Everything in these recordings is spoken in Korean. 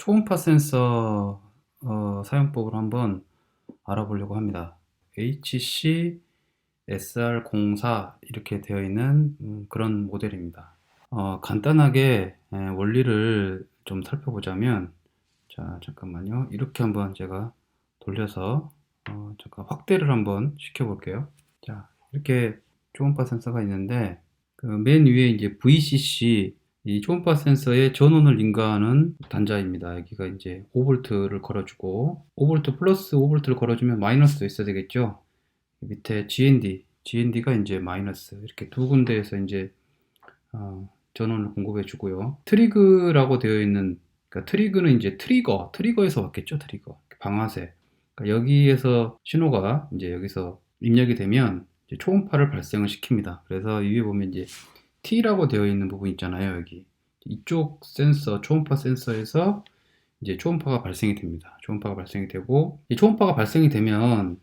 초음파 센서 사용법을 한번 알아보려고 합니다. HC SR04 이렇게 되어 있는 그런 모델입니다. 간단하게 원리를 좀 살펴보자면, 자 잠깐만요. 이렇게 한번 제가 돌려서 잠깐 확대를 한번 시켜 볼게요. 자, 이렇게 초음파 센서가 있는데, 그 맨 위에 이제 VCC, 이 초음파 센서의 전원을 인가하는 단자입니다. 여기가 이제 5V를 걸어주고, 5V 플러스 5V를 걸어주면 마이너스도 있어야 되겠죠. 밑에 GND가 이제 마이너스, 이렇게 두 군데에서 이제 전원을 공급해 주고요. 트리그라고 되어 있는, 그러니까 트리그는 이제 트리거에서 왔겠죠. 트리거, 방아쇠. 그러니까 여기에서 신호가 이제 여기서 입력이 되면 이제 초음파를 발생을 시킵니다. 그래서 위에 보면 이제 T라고 되어 있는 부분 있잖아요. 여기 이쪽 센서, 초음파 센서에서 이제 초음파가 발생이 됩니다. 초음파가 발생이 되고, 이 초음파가 발생이 되면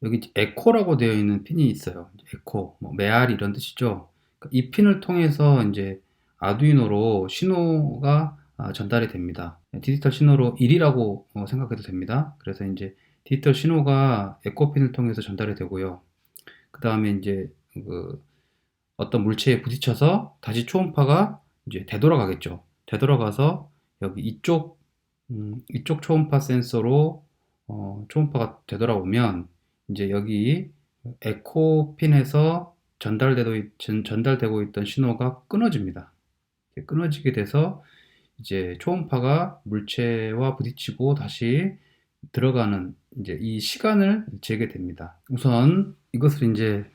여기 에코라고 되어 있는 핀이 있어요. 에코, 뭐 메아리 이런 뜻이죠. 이 핀을 통해서 이제 아두이노로 신호가 전달이 됩니다. 디지털 신호로 1이라고 생각해도 됩니다. 그래서 이제 디지털 신호가 에코 핀을 통해서 전달이 되고요. 그 다음에 이제 어떤 물체에 부딪혀서 다시 초음파가 이제 되돌아가겠죠. 되돌아가서 여기 이쪽 초음파 센서로 초음파가 되돌아오면 이제 여기 에코 핀에서 전달되고 있던 신호가 끊어집니다. 끊어지게 돼서 이제 초음파가 물체와 부딪히고 다시 들어가는 이제 이 시간을 재게 됩니다. 우선 이것을 이제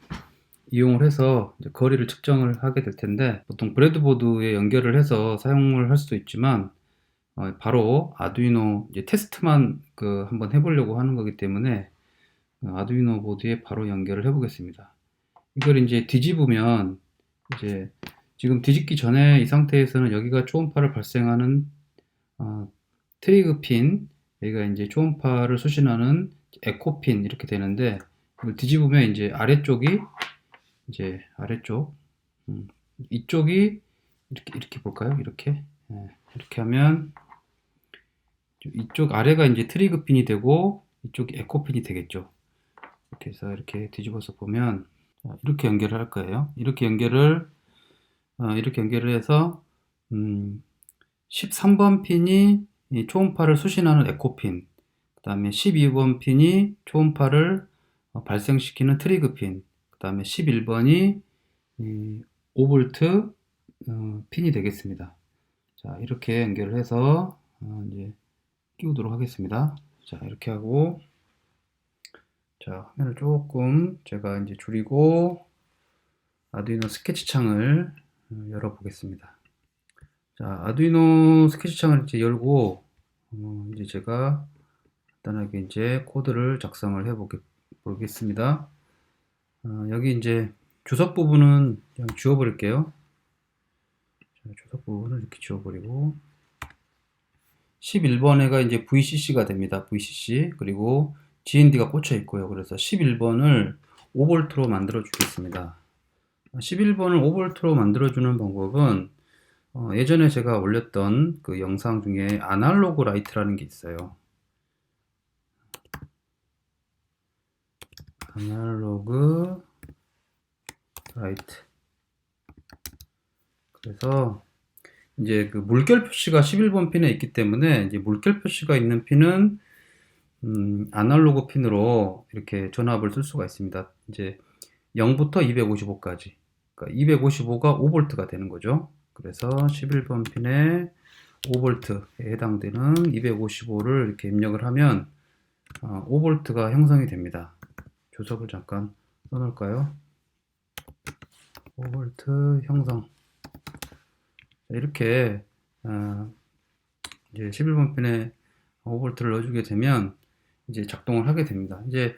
이용을 해서 이제 거리를 측정을 하게 될 텐데, 보통 브레드보드에 연결을 해서 사용을 할 수도 있지만 바로 아두이노 이제 테스트만 한번 해보려고 하는 거기 때문에 아두이노 보드에 바로 연결을 해 보겠습니다. 이걸 이제 뒤집으면, 이제 지금 뒤집기 전에 이 상태에서는 여기가 초음파를 발생하는 트리그 핀, 여기가 이제 초음파를 수신하는 에코 핀 이렇게 되는데, 이걸 뒤집으면 이제 아래쪽이 이제 이쪽이 이렇게 볼까요? 이렇게 이렇게 하면 이쪽 아래가 이제 트리그 핀이 되고 이쪽이 에코 핀이 되겠죠. 이렇게 해서 이렇게 뒤집어서 보면 이렇게 연결을 할 거예요. 이렇게 연결을 해서 13번 핀이 이 초음파를 수신하는 에코 핀, 그 다음에 12번 핀이 초음파를 발생시키는 트리그 핀, 그 다음에 11번이 5V 핀이 되겠습니다. 자, 이렇게 연결을 해서 이제 끼우도록 하겠습니다. 자, 이렇게 하고, 자, 화면을 조금 제가 이제 줄이고 아두이노 스케치 창을 열어 보겠습니다. 자, 아두이노 스케치 창을 이제 열고 이제 제가 간단하게 이제 코드를 작성을 해 보겠습니다. 여기 이제 주석 부분은 그냥 지워 버릴게요. 주석 부분을 이렇게 지워 버리고, 11번에가 이제 VCC가 됩니다. VCC. 그리고 GND가 꽂혀 있고요. 그래서 11번을 5V로 만들어 주겠습니다. 11번을 5V로 만들어 주는 방법은 예전에 제가 올렸던 그 영상 중에 아날로그 라이트라는 게 있어요. 아날로그 라이트. 그래서 이제 그 물결 표시가 11번 핀에 있기 때문에, 이제 물결 표시가 있는 핀은 아날로그 핀으로 이렇게 전압을 쓸 수가 있습니다. 이제 0부터 255까지. 그러니까 255가 5V가 되는 거죠. 그래서 11번 핀에 5V에 해당되는 255를 이렇게 입력을 하면 5V가 형성이 됩니다. 주석을 잠깐 써놓을까요? 5V 형성. 이렇게 이제 11번 핀에 5V를 넣어주게 되면 이제 작동을 하게 됩니다. 이제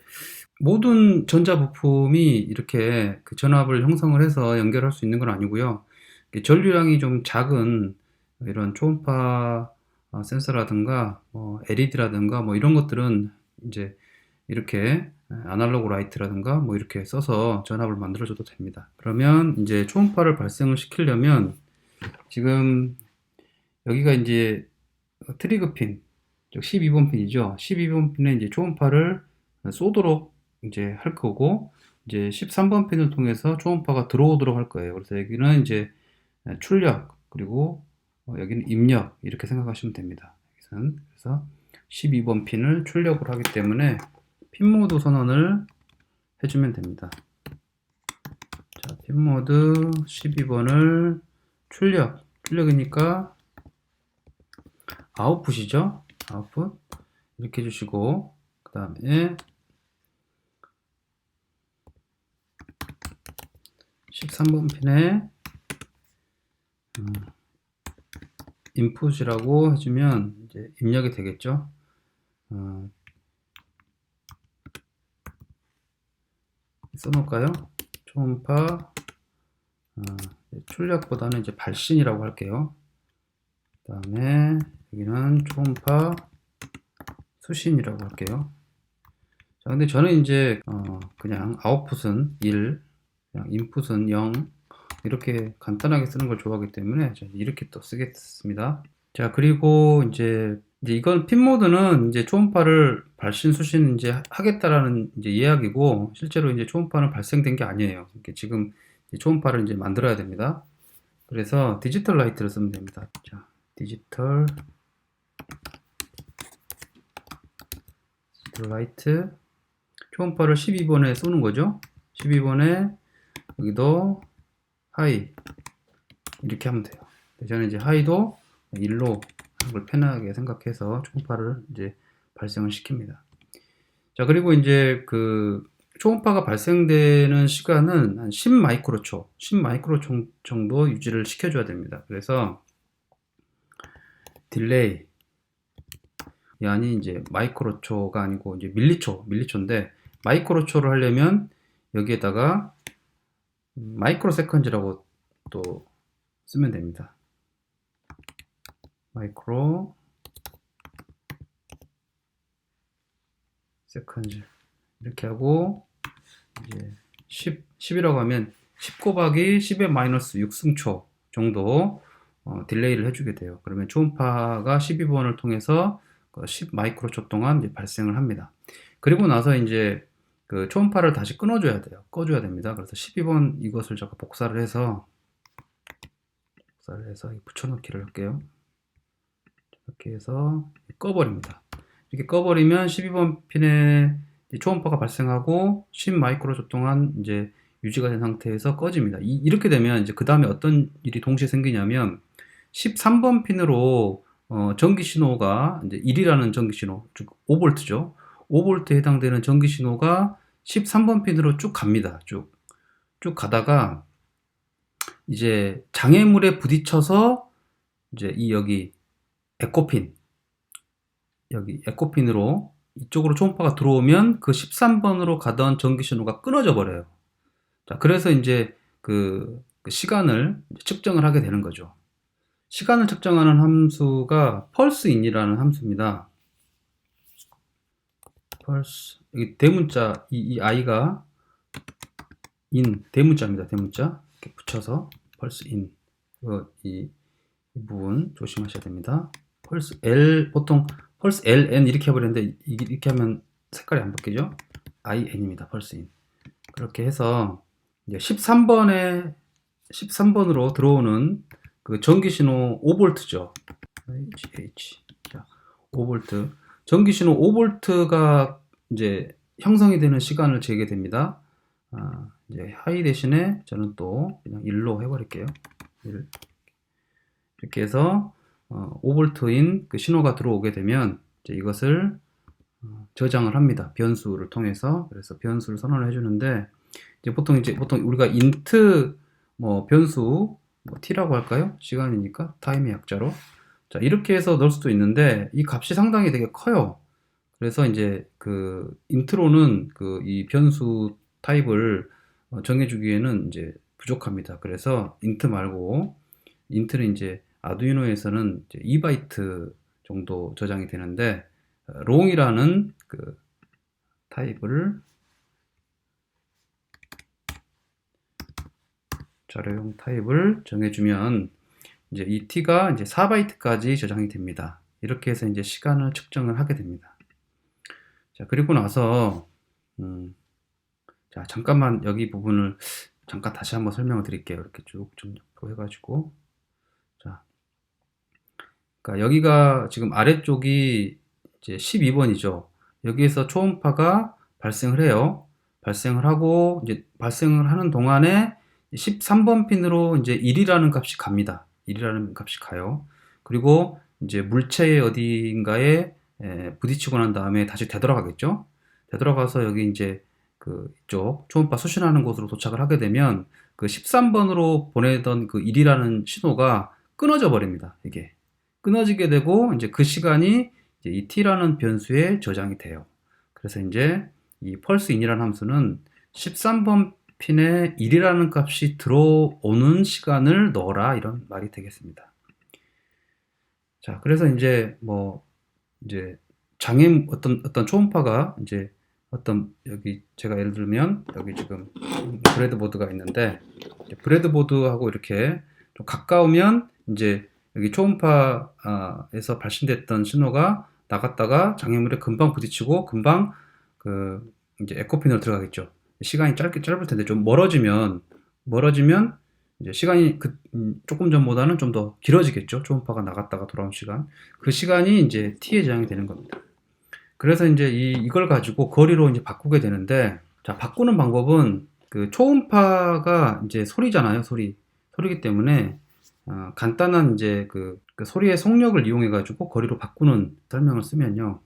모든 전자 부품이 이렇게 그 전압을 형성을 해서 연결할 수 있는 건 아니고요. 전류량이 좀 작은 이런 초음파 센서라든가 LED라든가 뭐 이런 것들은 이제 이렇게 아날로그 라이트라든가 뭐 이렇게 써서 전압을 만들어줘도 됩니다. 그러면 이제 초음파를 발생을 시키려면, 지금 여기가 이제 트리거 핀, 즉 12번 핀이죠. 12번 핀에 이제 초음파를 쏘도록 이제 할 거고, 이제 13번 핀을 통해서 초음파가 들어오도록 할 거예요. 그래서 여기는 이제 출력, 그리고 여기는 입력, 이렇게 생각하시면 됩니다. 여기서는. 그래서 12번 핀을 출력을 하기 때문에 핀 모드 선언을 해주면 됩니다. 자, 핀 모드 12번을 출력이니까 아웃풋이죠. 아웃풋 이렇게 해주시고, 그 다음에 13번 핀에 인풋이라고 해주면 이제 입력이 되겠죠. 써놓을까요? 초음파 출력보다는 이제 발신이라고 할게요. 그 다음에 여기는 초음파 수신이라고 할게요. 자, 근데 저는 이제 그냥 아웃풋은 1, 그냥 인풋은 0, 이렇게 간단하게 쓰는 걸 좋아하기 때문에 이렇게 또 쓰겠습니다. 자, 그리고 이제 이건 핀 모드는 이제 초음파를 발신 수신 이제 하겠다라는 이제 이야기고, 실제로 이제 초음파는 발생된 게 아니에요. 이렇게 지금 이제 초음파를 이제 만들어야 됩니다. 그래서 디지털 라이트를 쓰면 됩니다. 자, 디지털 라이트, 초음파를 12번에 쏘는 거죠. 12번에 여기도 하이 이렇게 하면 돼요. 저는 이제 하이도 1로 하는 걸 편하게 생각해서 초음파를 이제 발생을 시킵니다. 자, 그리고 이제 그 초음파가 발생되는 시간은 한 10마이크로초, 10마이크로초 정도 유지를 시켜줘야 됩니다. 그래서 딜레이, 이 안이 이제 마이크로초가 아니고 이제 밀리초인데, 마이크로초를 하려면 여기에다가 마이크로 세컨즈라고 또 쓰면 됩니다. 마이크로 세컨즈 이렇게 하고, 이제 10이라고 하면 10 곱하기 10의 마이너스 6승초 정도 딜레이를 해주게 돼요. 그러면 초음파가 12번을 통해서 10 마이크로초 동안 이제 발생을 합니다. 그리고 나서 이제 그 초음파를 다시 꺼줘야 됩니다. 그래서 12번 이것을 제가 복사를 해서 붙여넣기를 할게요. 이렇게 해서 꺼버립니다. 이렇게 꺼버리면 12번 핀에 초음파가 발생하고 10 마이크로초 동안 이제 유지가 된 상태에서 꺼집니다. 이렇게 되면 이제 그 다음에 어떤 일이 동시에 생기냐면, 13번 핀으로 전기 신호가 이제 1이라는 전기 신호, 즉 5V죠. 5V에 해당되는 전기 신호가 13번 핀으로 쭉 갑니다. 쭉 가다가 이제 장애물에 부딪혀서 이제 여기 에코핀, 여기 에코핀으로 이쪽으로 초음파가 들어오면 그 13번으로 가던 전기 신호가 끊어져 버려요. 자, 그래서 이제 그 시간을 측정을 하게 되는 거죠. 시간을 측정하는 함수가 펄스인이라는 함수입니다. 펄스, 여기 대문자, 이 i가 대문자입니다. 대문자 이렇게 붙여서 펄스인, 이 부분 조심하셔야 됩니다. 펄스 L, 보통 펄스 LN 이렇게 해버렸는데 이렇게 하면 색깔이 안 바뀌죠. IN입니다. 펄스인. 그렇게 해서 이제 13번으로 들어오는 그 전기 신호 5V죠. 자, 5V. 전기 신호 5V가 이제 형성이 되는 시간을 재게 됩니다. 이제 하이 대신에 저는 또 그냥 1로 해버릴게요. 1. 이렇게 해서 5V인 그 신호가 들어오게 되면 이제 이것을 저장을 합니다. 변수를 통해서. 그래서 변수를 선언을 해주는데, 이제 보통 우리가 int 변수 t라고 할까요? 시간이니까 타임의 약자로. 자, 이렇게 해서 넣을 수도 있는데 이 값이 상당히 되게 커요. 그래서 이제 그 int로는 이 변수 타입을 정해주기에는 이제 부족합니다. 그래서 int 말고, int는 이제 아두이노에서는 이제 2바이트 정도 저장이 되는데, long이라는 그 타입을, 자료용 타입을 정해주면 이제 이 t가 이제 4바이트까지 저장이 됩니다. 이렇게 해서 이제 시간을 측정을 하게 됩니다. 자, 그리고 나서 자, 잠깐만 여기 부분을 잠깐 다시 한번 설명을 드릴게요. 이렇게 쭉 좀 해가지고 자, 그러니까 여기가 지금 아래쪽이 이제 12번이죠. 여기에서 초음파가 발생을 해요. 발생을 하고 이제 발생을 하는 동안에 13번 핀으로 이제 1이라는 값이 갑니다. 1이라는 값이 가요. 그리고 이제 물체의 어딘가에 부딪히고 난 다음에 다시 되돌아가겠죠. 되돌아가서 여기 이제 그쪽 초음파 수신하는 곳으로 도착을 하게 되면 그 13번으로 보내던 그 1이라는 신호가 끊어져 버립니다. 이게 끊어지게 되고 이제 그 시간이 이제 이 t라는 변수에 저장이 돼요. 그래서 이제 이 펄스인이라는 함수는 13번 핀에 1이라는 값이 들어오는 시간을 넣어라 이런 말이 되겠습니다. 자, 그래서 이제 뭐 이제 어떤 초음파가 이제 어떤 여기 제가 예를 들면 여기 지금 브레드보드가 있는데 브레드보드하고 이렇게 좀 가까우면 이제 여기 초음파에서 발신됐던 신호가 나갔다가 장애물에 금방 부딪히고 금방 그 이제 에코핀으로 들어가겠죠. 시간이 짧을 텐데 좀 멀어지면 이제 시간이 조금 전보다는 좀 더 길어지겠죠. 초음파가 나갔다가 돌아온 시간. 그 시간이 이제 t에 저장이 되는 겁니다. 그래서 이제 이걸 가지고 거리로 이제 바꾸게 되는데, 자, 바꾸는 방법은 그 초음파가 이제 소리잖아요. 소리기 때문에 간단한 이제 그 소리의 속력을 이용해 가지고 거리로 바꾸는 설명을 쓰면요.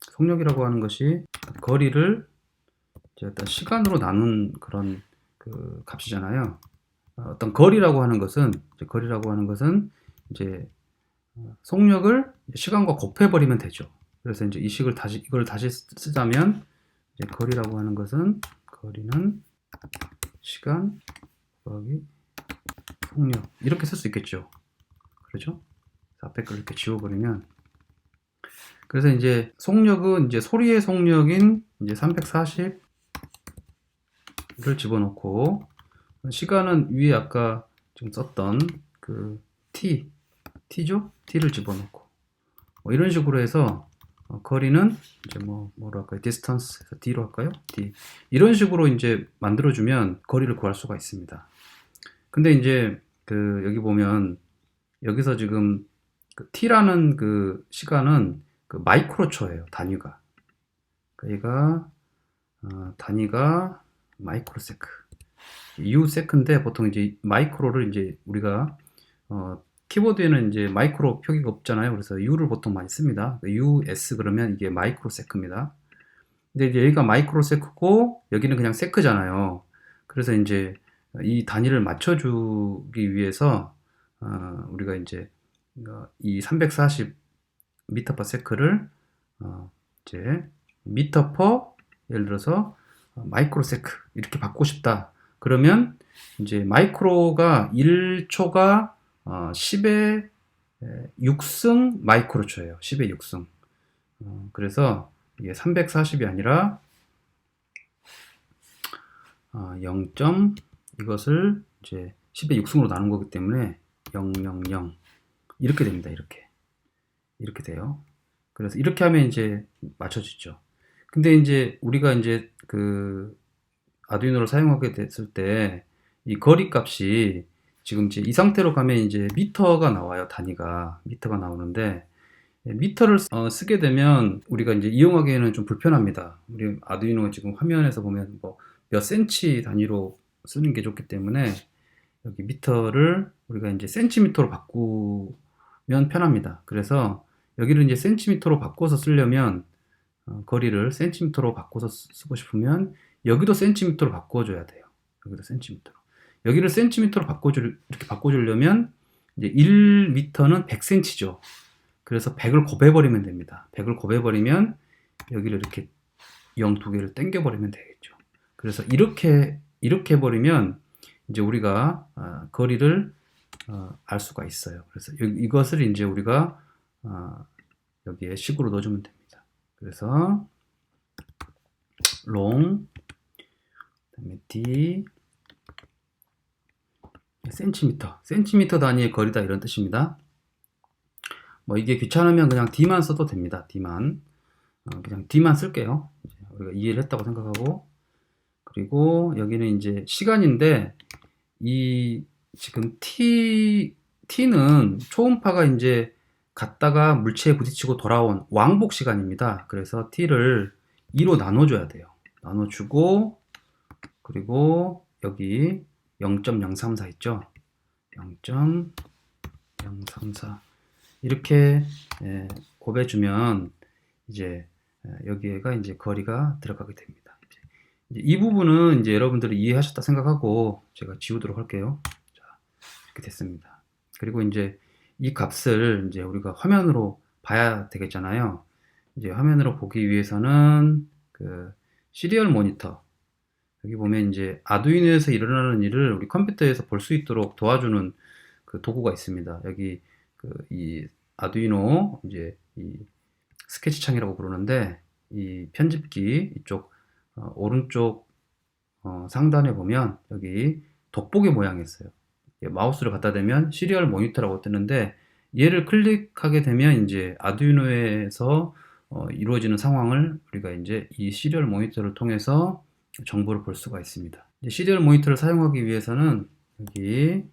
속력이라고 하는 것이 거리를 이제 어떤 시간으로 나눈 그런 그 값이잖아요. 어떤 거리라고 하는 것은 이제 속력을 시간과 곱해버리면 되죠. 그래서 이제 이걸 다시 쓰자면 이제 거리라고 하는 것은 거리는 시간 곱하기 속력 이렇게 쓸 수 있겠죠. 그렇죠? 앞에 걸 이렇게 지워버리면 그래서 이제 속력은 이제 소리의 속력인 이제 340을 집어넣고 시간은 위에 아까 지금 썼던 그 t죠? t를 집어넣고 뭐 이런 식으로 해서 거리는 이제 뭐로 할까요? distance에서 d로 할까요? d 이런 식으로 이제 만들어주면 거리를 구할 수가 있습니다. 근데 이제 그 여기 보면 여기서 지금 그 t라는 그 시간은 그 마이크로초예요. 단위가. 그러니까 단위가 마이크로세크. u세크인데 보통 이제 마이크로를 이제 우리가 키보드에는 이제 마이크로 표기가 없잖아요. 그래서 u를 보통 많이 씁니다. us 그러면 이게 마이크로세크입니다. 근데 이제 여기가 마이크로세크고 여기는 그냥 세크잖아요. 그래서 이제 이 단위를 맞춰주기 위해서 우리가 이제 이 340 미터 퍼 세크를 이제 미터 퍼 예를 들어서 마이크로세크 이렇게 받고 싶다. 그러면 이제 마이크로가 1초가 10의 6승 마이크로초예요. 10의 6승. 그래서 이게 340이 아니라 0. 이것을 이제 10의 6승으로 나눈 거기 때문에 000 이렇게 됩니다. 이렇게 돼요. 그래서 이렇게 하면 이제 맞춰지죠. 근데 이제 우리가 이제 그 아두이노를 사용하게 됐을 때 이 거리 값이 지금 이제 이 상태로 가면 이제 미터가 나와요. 단위가 미터가 나오는데 미터를 쓰게 되면 우리가 이제 이용하기에는 좀 불편합니다. 우리 아두이노 지금 화면에서 보면 뭐 몇 센치 단위로 쓰는 게 좋기 때문에 여기 미터를 우리가 이제 센티미터로 바꾸면 편합니다. 그래서 여기를 이제 센티미터로 바꿔서 쓰려면 거리를 센티미터로 바꿔서 쓰고 싶으면 여기도 센티미터로 바꿔줘야 돼요. 여기도 센티미터로. 여기를 센티미터로 이렇게 바꿔주려면 이제 1미터는 100cm죠. 그래서 100을 곱해버리면 됩니다. 100을 곱해버리면 여기를 이렇게 0 두 개를 당겨버리면 되겠죠. 그래서 이렇게 해버리면 이제 우리가 거리를 알 수가 있어요. 그래서 이것을 이제 우리가 여기에 식으로 넣어주면 됩니다. 그래서 long 그다음에 d 센티미터 단위의 거리다 이런 뜻입니다. 뭐 이게 귀찮으면 그냥 D만 써도 됩니다. D만. 그냥 D만 쓸게요. 우리가 이해를 했다고 생각하고. 그리고 여기는 이제 시간인데, 이 지금 T는 초음파가 이제 갔다가 물체에 부딪히고 돌아온 왕복 시간입니다. 그래서 T를 2로 나눠줘야 돼요. 나눠주고, 그리고 여기 0.034 있죠? 0.034 이렇게 곱해주면 이제 여기에가 이제 거리가 들어가게 됩니다. 이제 이 부분은 이제 여러분들이 이해하셨다 생각하고 제가 지우도록 할게요. 자, 이렇게 됐습니다. 그리고 이제 이 값을 이제 우리가 화면으로 봐야 되겠잖아요. 이제 화면으로 보기 위해서는 그 시리얼 모니터, 여기 보면 이제 아두이노에서 일어나는 일을 우리 컴퓨터에서 볼 수 있도록 도와주는 그 도구가 있습니다. 여기 이 아두이노 이제 이 스케치 창이라고 부르는데, 이 편집기 이쪽 오른쪽 상단에 보면 여기 돋보기 모양이 있어요. 마우스를 갖다 대면 시리얼 모니터라고 뜨는데, 얘를 클릭하게 되면 이제 아두이노에서 이루어지는 상황을 우리가 이제 이 시리얼 모니터를 통해서 정보를 볼 수가 있습니다. 이제 시리얼 모니터를 사용하기 위해서는 여기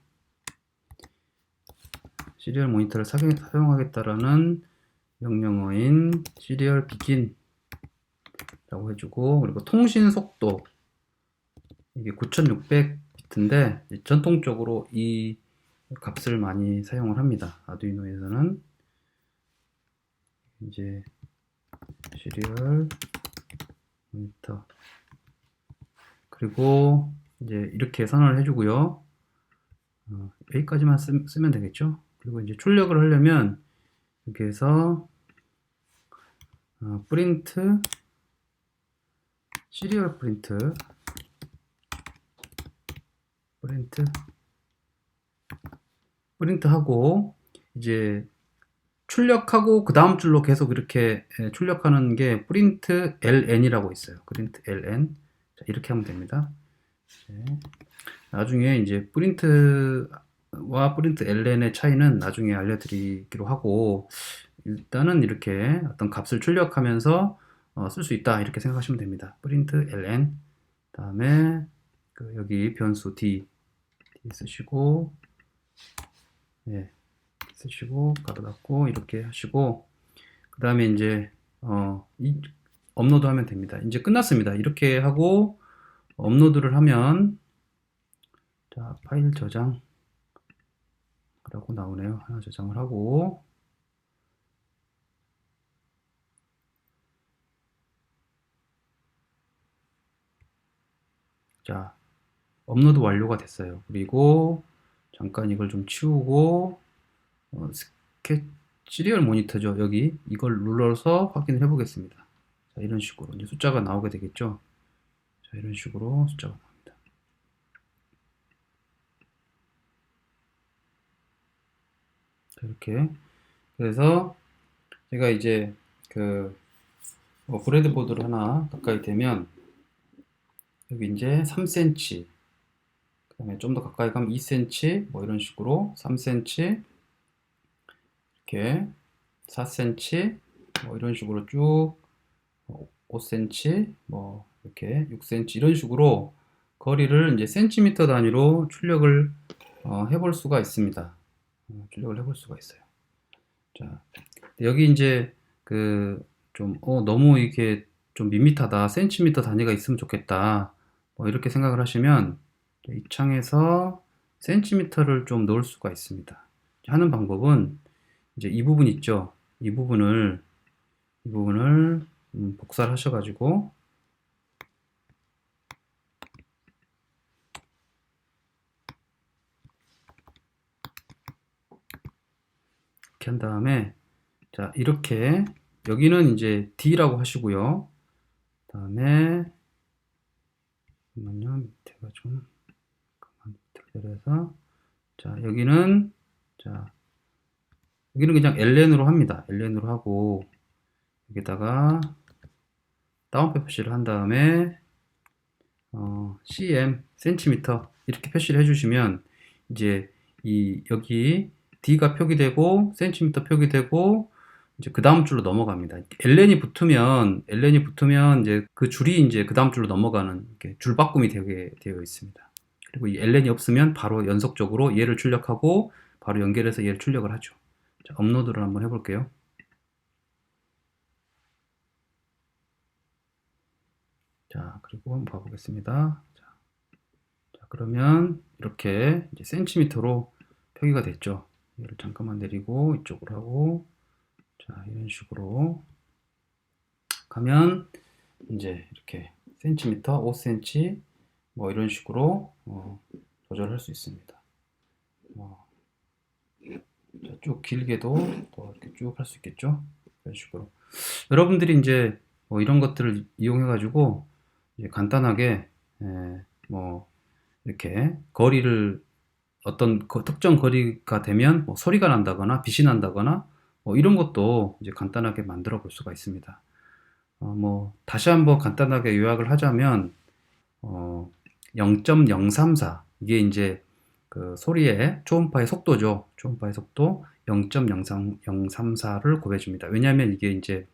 시리얼 모니터를 사용하겠다라는 명령어인 시리얼 비긴 라고 해주고, 그리고 통신 속도 이게 9600비트인데 전통적으로 이 값을 많이 사용을 합니다. 아두이노에서는 이제 시리얼 모니터, 그리고 이제 이렇게 선언을 해주고요. 여기까지만 쓰면 되겠죠. 그리고 이제 출력을 하려면 이렇게 해서 프린트 시리얼 프린트 하고, 이제 출력하고 그 다음 줄로 계속 이렇게 출력하는 게 프린트 ln이라고 있어요. 프린트 ln. 자, 이렇게 하면 됩니다. 나중에 이제 프린트와 프린트 ln의 차이는 나중에 알려드리기로 하고, 일단은 이렇게 어떤 값을 출력하면서 쓸 수 있다 이렇게 생각하시면 됩니다. 프린트 ln, 다음에 여기 변수 d 쓰시고, 쓰시고 가로 닫고 이렇게 하시고, 그 다음에 이제 업로드 하면 됩니다. 이제 끝났습니다. 이렇게 하고 업로드를 하면, 자, 파일 저장 라고 나오네요. 하나 저장을 하고, 자, 업로드 완료가 됐어요. 그리고 잠깐 이걸 좀 치우고 시리얼 모니터죠. 여기 이걸 눌러서 확인을 해 보겠습니다. 자, 이런 식으로 이제 숫자가 나오게 되겠죠. 자, 이런 식으로 숫자가 나옵니다. 자, 이렇게. 그래서 제가 이제 브레드보드를 하나 가까이 대면 여기 이제 3cm, 그 다음에 좀 더 가까이 가면 2cm, 뭐 이런 식으로 3cm, 이렇게 4cm, 뭐 이런 식으로 쭉 5cm, 뭐 이렇게 6cm 이런 식으로 거리를 이제 센티미터 단위로 출력을 해볼 수가 있습니다. 출력을 해볼 수가 있어요. 자, 여기 이제 너무 이게 좀 밋밋하다, 센티미터 단위가 있으면 좋겠다, 뭐 이렇게 생각을 하시면 이 창에서 센티미터를 좀 넣을 수가 있습니다. 하는 방법은 이제 이 부분 있죠. 이 부분을 복사를 하셔가지고 이렇게 한 다음에, 자, 이렇게 여기는 이제 D라고 하시고요. 다음에 잠깐만요. 밑에가 좀 내려서, 자, 여기는 그냥 ln으로 합니다. ln으로 하고, 여기다가 다운표 표시를 한 다음에 cm 센티미터 이렇게 표시를 해주시면 이제 여기 D가 표기되고 센티미터 표기되고 이제 그 다음 줄로 넘어갑니다. ln이 붙으면 이제 그 줄이 이제 그 다음 줄로 넘어가는 이렇게 줄바꿈이 되게 되어 있습니다. 그리고 이 ln이 없으면 바로 연속적으로 얘를 출력하고 바로 연결해서 얘를 출력을 하죠. 자, 업로드를 한번 해볼게요. 자, 그리고 한번 봐보겠습니다. 자, 그러면 이렇게 이제 센티미터로 표기가 됐죠. 얘를 잠깐만 내리고 이쪽으로 하고, 자, 이런 식으로 가면 이제 이렇게 센티미터, 5cm 뭐 이런 식으로 조절할 수 있습니다. 쭉 길게도 더 이렇게 쭉 할 수 있겠죠. 이런 식으로 여러분들이 이제 뭐 이런 것들을 이용해 가지고 이제 간단하게 뭐 이렇게 거리를 어떤 특정 거리가 되면 뭐 소리가 난다거나 빛이 난다거나 뭐 이런 것도 이제 간단하게 만들어 볼 수가 있습니다. 뭐 다시 한번 간단하게 요약을 하자면 0.034 이게 이제 그 소리의 초음파의 속도죠. 초음파의 속도 0.034를 곱해줍니다. 왜냐하면 이게 이제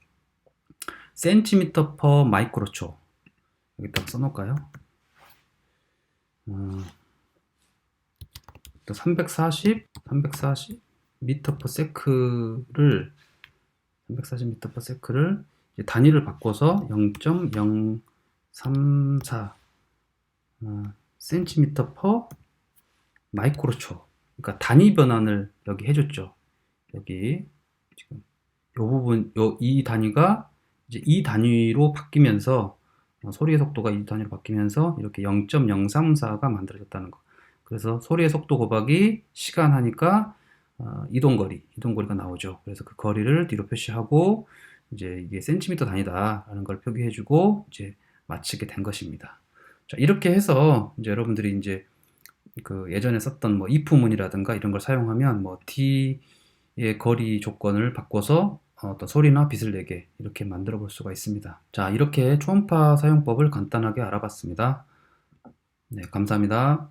센티미터 퍼 마이크로초 여기다 써놓을까요? 또 340 미터 퍼 세크를 340 미터 퍼 세크를 단위를 바꿔서 0.034 센티미터 퍼 마이크로초 그러니까 단위 변환을 여기 해줬죠. 여기 지금 요 부분 이 단위가 이제 이 단위로 바뀌면서 소리의 속도가 이 단위로 바뀌면서 이렇게 0.034가 만들어졌다는 거. 그래서 소리의 속도 곱하기 시간 하니까 이동거리가 나오죠. 그래서 그 거리를 뒤로 표시하고 이제 이게 센티미터 단위다라는 걸 표기해주고 이제 마치게 된 것입니다. 자, 이렇게 해서 이제 여러분들이 이제 그 예전에 썼던 뭐 if문이라든가 이런 걸 사용하면 뭐 D의 거리 조건을 바꿔서 어떤 소리나 빛을 내게 이렇게 만들어 볼 수가 있습니다. 자, 이렇게 초음파 사용법을 간단하게 알아봤습니다. 네, 감사합니다.